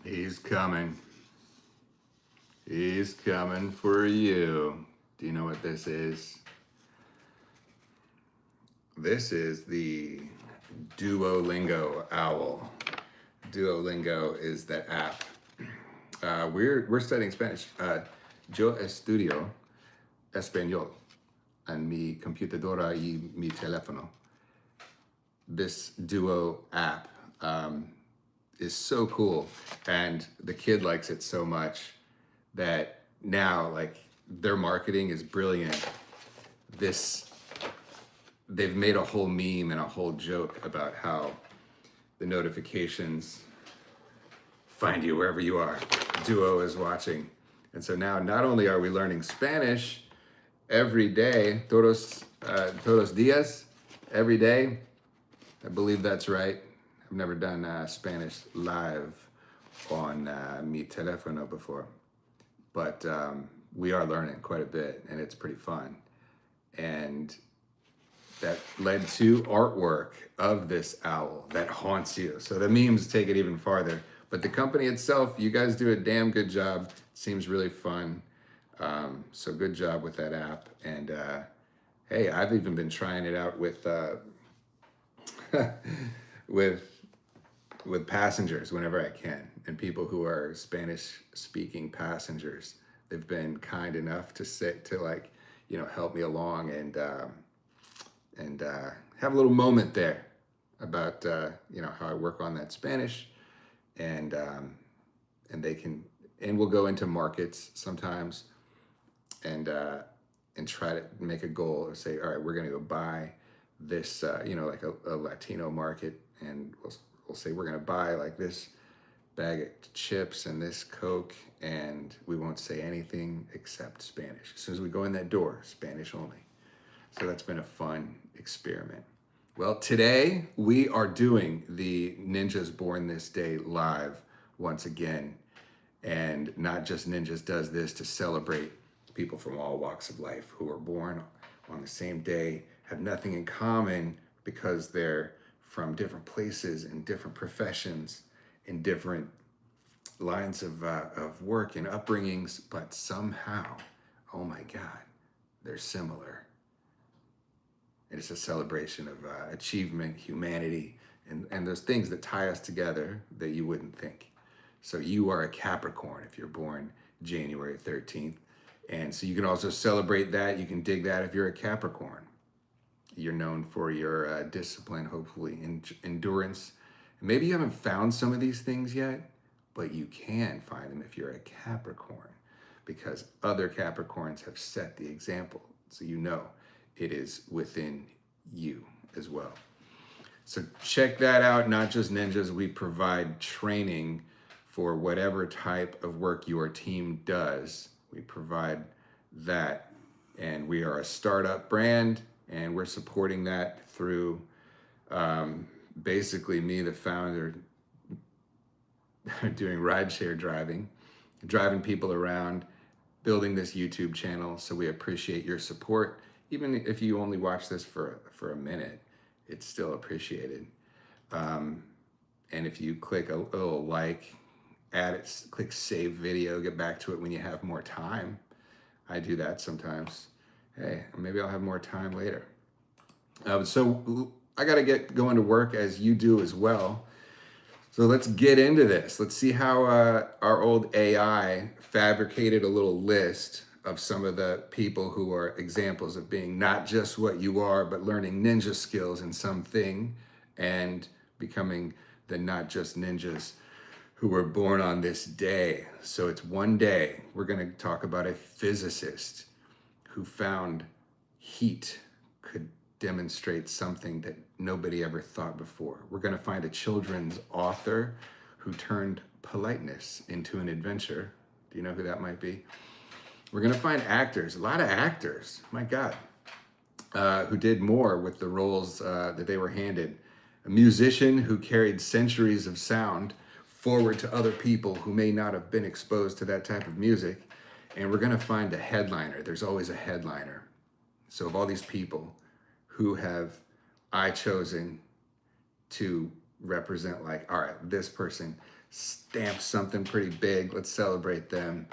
He's coming. He's coming for you. Do you know what this is? This is the Duolingo owl. Duolingo is the app. We're studying Spanish. Yo estudio español en mi computadora y mi teléfono. This Duo app is so cool, and the kid likes it so much that now, like, their marketing is brilliant. They've made a whole meme and a whole joke about how the notifications find you wherever you are. Duo is watching. And so now not only are we learning Spanish every day, todos días, every day. I believe that's right. I've never done Spanish live on mi teléfono before, but we are learning quite a bit, and it's pretty fun. And that led to artwork of this owl that haunts you. So the memes take it even farther. But the company itself, you guys do a damn good job. It seems really fun. So good job with that app. And hey, I've even been trying it out with with passengers whenever I can, and people who are Spanish speaking passengers. They've been kind enough to like, you know, help me along and have a little moment there about you know, how I work on that Spanish, and they can, and we'll go into markets sometimes and try to make a goal of say, all right, we're gonna go buy this you know, like a Latino market, and we'll say we're gonna buy like this bag of chips and this Coke, and we won't say anything except Spanish. As soon as we go in that door, Spanish only. So that's been a fun experiment. Well, today we are doing the Ninjas Born This Day live once again. And Not Just Ninjas does this to celebrate people from all walks of life who are born on the same day, have nothing in common because they're from different places and different professions in different lines of work and upbringings, but somehow, oh my God, they're similar. It's a celebration of achievement, humanity, and those things that tie us together that you wouldn't think. So you are a Capricorn if you're born January 13th. And so you can also celebrate that. You can dig that if you're a Capricorn. You're known for your discipline, hopefully, endurance. Maybe you haven't found some of these things yet, but you can find them if you're a Capricorn, because other Capricorns have set the example. So you know it is within you as well. So check that out. Not Just Ninjas, we provide training for whatever type of work your team does. We provide that, and we are a startup brand, and we're supporting that through basically me, the founder, doing rideshare driving people around, building this YouTube channel. So we appreciate your support. Even if you only watch this for a minute, it's still appreciated. And if you click a little like, add it, click save video, get back to it when you have more time. I do that sometimes. Hey, maybe I'll have more time later. So I got to get going to work, as you do as well. So let's get into this. Let's see how our old AI fabricated a little list of some of the people who are examples of being not just what you are, but learning ninja skills in something and becoming the Not Just Ninjas who were born on this day. So it's one day. We're going to talk about a physicist who found heat could demonstrate something that nobody ever thought before. We're going to find a children's author who turned politeness into an adventure. Do you know who that might be? We're going to find actors, a lot of actors, my God, who did more with the roles that they were handed. A musician who carried centuries of sound forward to other people who may not have been exposed to that type of music. And we're going to find a headliner. There's always a headliner. So of all these people, who have I chosen to represent, like, all right, this person stamp something pretty big. Let's celebrate them.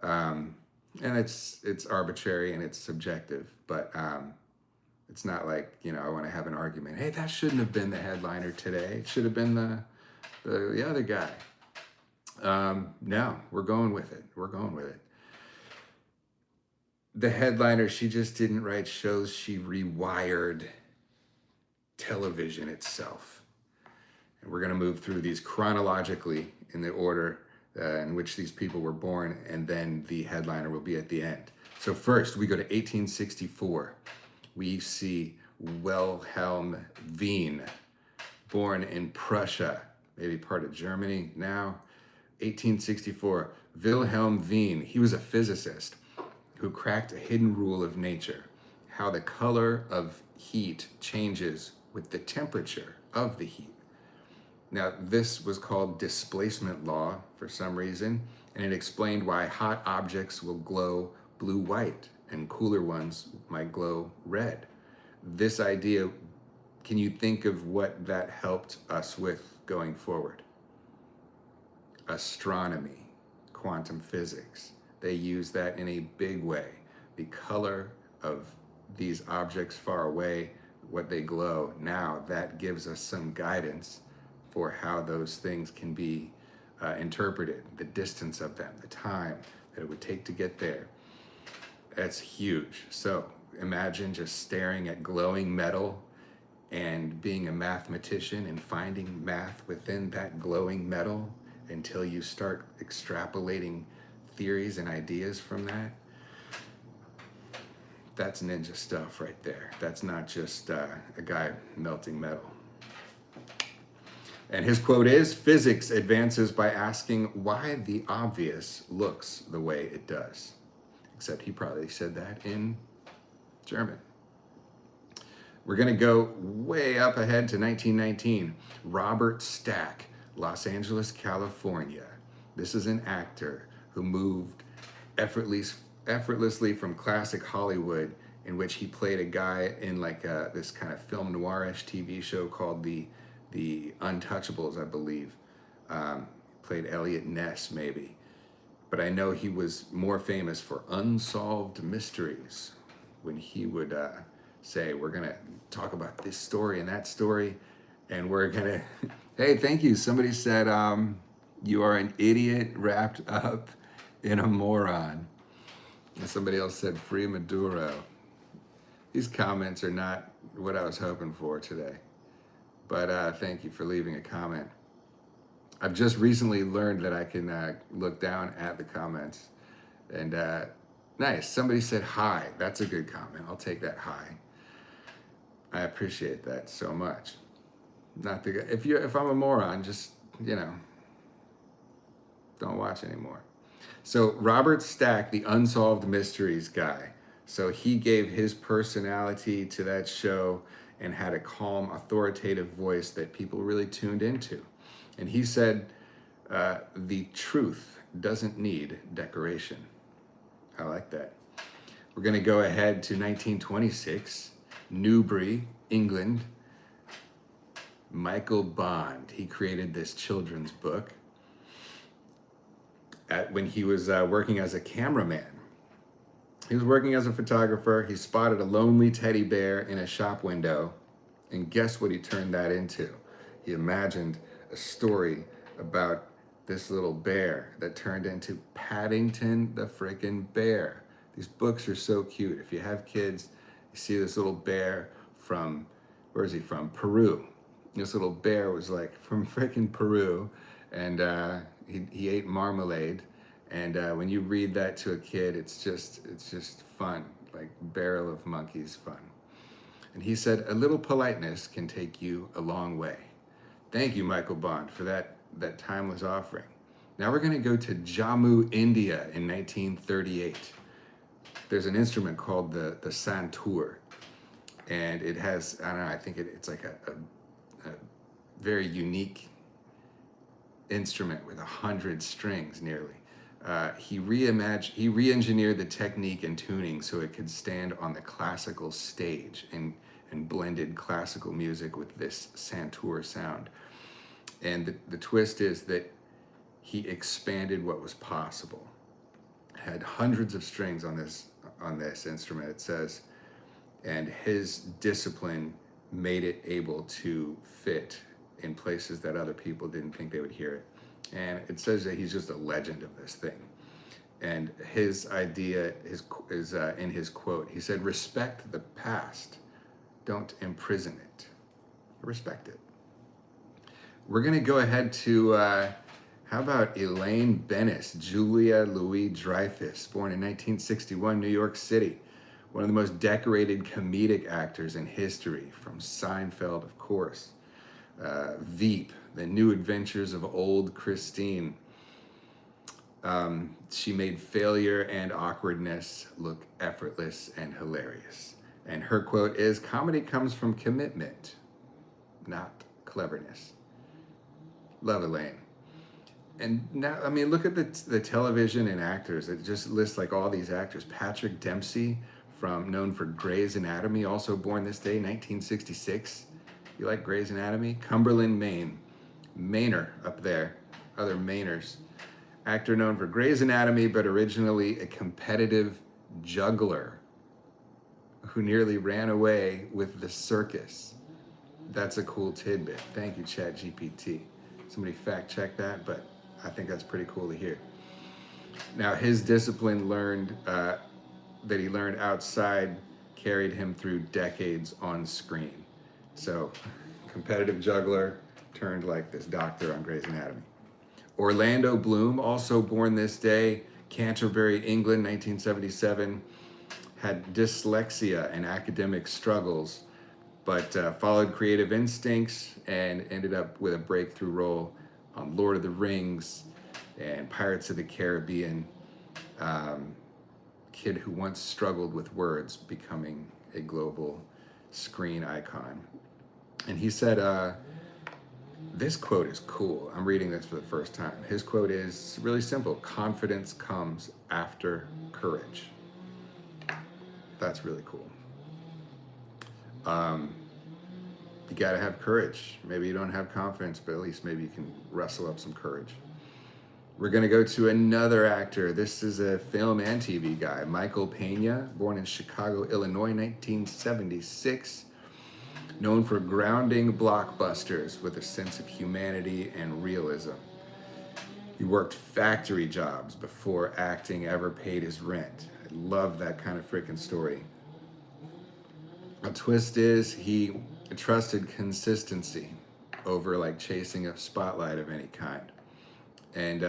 And it's arbitrary and it's subjective, but it's not like, you know, I want to have an argument. Hey, that shouldn't have been the headliner today. It should have been the other guy. No, we're going with it. We're going with it. The headliner, she just didn't write shows. She rewired television itself. And we're going to move through these chronologically in the order in which these people were born, and then the headliner will be at the end. So first, we go to 1864. We see Wilhelm Wien, born in Prussia, maybe part of Germany now. 1864, Wilhelm Wien, he was a physicist who cracked a hidden rule of nature, how the color of heat changes with the temperature of the heat. Now, this was called displacement law for some reason, and it explained why hot objects will glow blue-white and cooler ones might glow red. This idea, can you think of what that helped us with going forward? Astronomy, quantum physics. They use that in a big way. The color of these objects far away, what they glow, now that gives us some guidance for how those things can be interpreted, the distance of them, the time that it would take to get there. That's huge. So imagine just staring at glowing metal and being a mathematician and finding math within that glowing metal until you start extrapolating theories and ideas from that. That's ninja stuff right there. That's not just a guy melting metal. And his quote is, "Physics advances by asking why the obvious looks the way it does." Except he probably said that in German. We're going to go way up ahead to 1919. Robert Stack, Los Angeles, California. This is an actor who moved effortlessly from classic Hollywood, in which he played a guy in like this kind of film noirish TV show called the Untouchables, I believe. Played Elliot Ness, maybe. But I know he was more famous for Unsolved Mysteries, when he would say, we're going to talk about this story and that story, and we're going to, hey, thank you. Somebody said, you are an idiot wrapped up in a moron. And somebody else said, free Maduro. These comments are not what I was hoping for today. But thank you for leaving a comment. I've just recently learned that I can look down at the comments. And nice, somebody said hi. That's a good comment. I'll take that hi. I appreciate that so much. Not the if I'm a moron, just, you know, don't watch anymore. So Robert Stack, the Unsolved Mysteries guy. So he gave his personality to that show and had a calm, authoritative voice that people really tuned into. And he said, the truth doesn't need decoration. I like that. We're going to go ahead to 1926, Newbury, England. Michael Bond, he created this children's book when he was working as a cameraman. He was working as a photographer. He spotted a lonely teddy bear in a shop window, and guess what he turned that into? He imagined a story about this little bear that turned into Paddington the frickin' bear. These books are so cute. If you have kids, you see this little bear from, where is he from? Peru. This little bear was like from frickin' Peru, and he ate marmalade. And when you read that to a kid, it's just fun, like Barrel of Monkeys fun. And he said, a little politeness can take you a long way. Thank you, Michael Bond, for that timeless offering. Now we're gonna go to Jammu, India in 1938. There's an instrument called the santur, and it has, I don't know, I think it's like a very unique instrument with 100 strings nearly. He re-engineered the technique and tuning so it could stand on the classical stage and blended classical music with this santur sound. And the twist is that he expanded what was possible. Had hundreds of strings on this instrument, it says, and his discipline made it able to fit in places that other people didn't think they would hear it. And it says that he's just a legend of this thing. And his idea is in his quote. He said, "Respect the past, don't imprison it. Respect it." We're gonna go ahead to, how about Elaine Bennis, Julia Louis-Dreyfus, born in 1961, New York City. One of the most decorated comedic actors in history, from Seinfeld, of course. Veep, The New Adventures of Old Christine. She made failure and awkwardness look effortless and hilarious. And her quote is, "Comedy comes from commitment, not cleverness." Love Elaine. And now, I mean, look at the television and actors. It just lists like all these actors. Patrick Dempsey, known for Grey's Anatomy, also born this day, 1966. You like Grey's Anatomy? Cumberland, Maine. Mainer up there, other Mainers. Actor known for Grey's Anatomy, but originally a competitive juggler who nearly ran away with the circus. That's a cool tidbit. Thank you, ChatGPT. Somebody fact check that, but I think that's pretty cool to hear. Now, his discipline that he learned outside carried him through decades on screen. So, competitive juggler turned like this doctor on Grey's Anatomy. Orlando Bloom, also born this day, Canterbury, England, 1977, had dyslexia and academic struggles, but followed creative instincts and ended up with a breakthrough role on Lord of the Rings and Pirates of the Caribbean. Kid who once struggled with words, becoming a global screen icon. And he said, this quote is cool. I'm reading this for the first time. His quote is really simple: "Confidence comes after courage." That's really cool. You gotta have courage. Maybe you don't have confidence, but at least maybe you can rustle up some courage. We're gonna go to another actor. This is a film and TV guy, Michael Pena, born in Chicago, Illinois, 1976. Known for grounding blockbusters with a sense of humanity and realism. He worked factory jobs before acting ever paid his rent. I love that kind of freaking story. A twist is he trusted consistency over like chasing a spotlight of any kind. And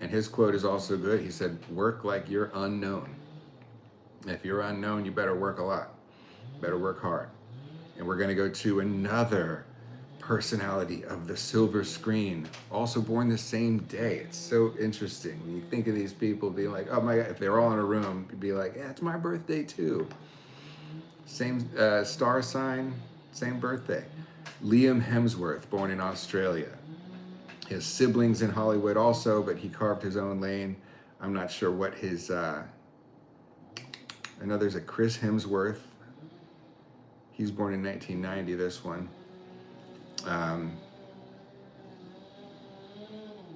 his quote is also good. He said, "Work like you're unknown. If you're unknown, you better work a lot. Better work hard." And we're gonna go to another personality of the silver screen, also born the same day. It's so interesting when you think of these people being like, oh my God, if they're all in a room, you'd be like, yeah, it's my birthday too. Same star sign, same birthday. Liam Hemsworth, born in Australia. He has siblings in Hollywood also, but he carved his own lane. I'm not sure what his, I know there's a Chris Hemsworth. He's born in 1990, this one.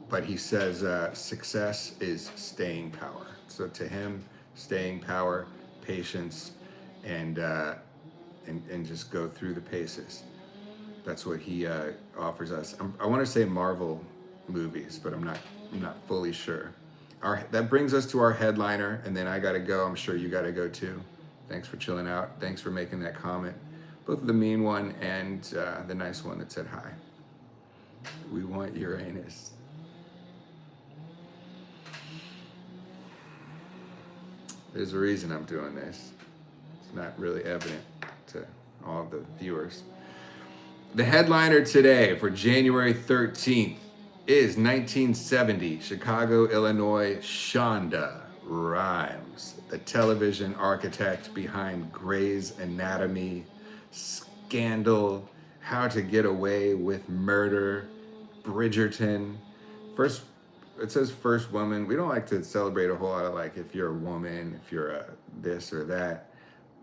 But he says success is staying power. So to him, staying power, patience, and just go through the paces. That's what he offers us. I want to say Marvel movies, but I'm not fully sure. That brings us to our headliner, and then I gotta go. I'm sure you gotta go too. Thanks for chilling out. Thanks for making that comment. Both the mean one and the nice one that said hi. We want Uranus. There's a reason I'm doing this. It's not really evident to all of the viewers. The headliner today for January 13th is 1970, Chicago, Illinois, Shonda Rhimes, the television architect behind Grey's Anatomy, Scandal, How to Get Away with Murder, Bridgerton. It says first woman. We don't like to celebrate a whole lot of like if you're a woman, if you're a this or that.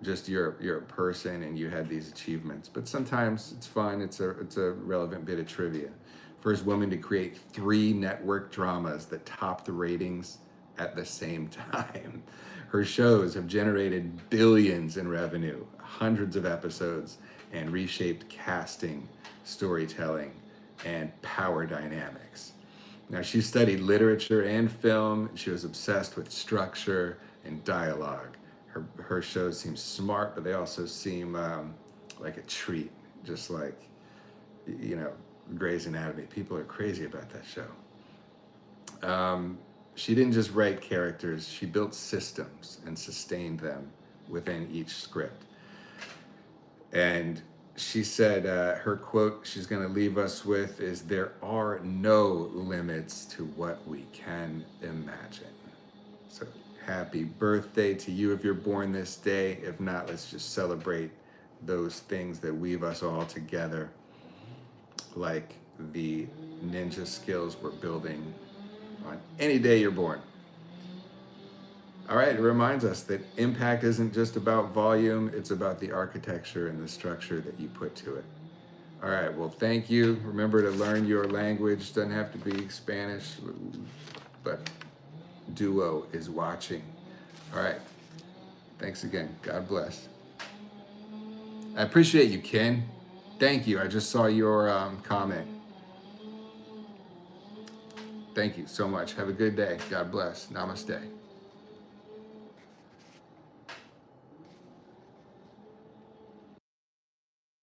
Just you're a person and you had these achievements. But sometimes it's fun. It's a relevant bit of trivia. First woman to create 3 network dramas that top the ratings at the same time. Her shows have generated billions in revenue, hundreds of episodes, and reshaped casting, storytelling, and power dynamics. Now, she studied literature and film. She was obsessed with structure and dialogue. Her shows seem smart, but they also seem like a treat, just like, you know, Grey's Anatomy. People are crazy about that show. She didn't just write characters, she built systems and sustained them within each script. And she said, her quote she's going to leave us with is, "There are no limits to what we can imagine." So happy birthday to you if you're born this day. If not, let's just celebrate those things that weave us all together, like the ninja skills we're building on any day you're born. All right, it reminds us that impact isn't just about volume, it's about the architecture and the structure that you put to it. All right, well, thank you. Remember to learn your language. Doesn't have to be Spanish, but Duo is watching. All right, thanks again. God bless. I appreciate you, Ken. Thank you. I just saw your comment. Thank you so much. Have a good day. God bless. Namaste.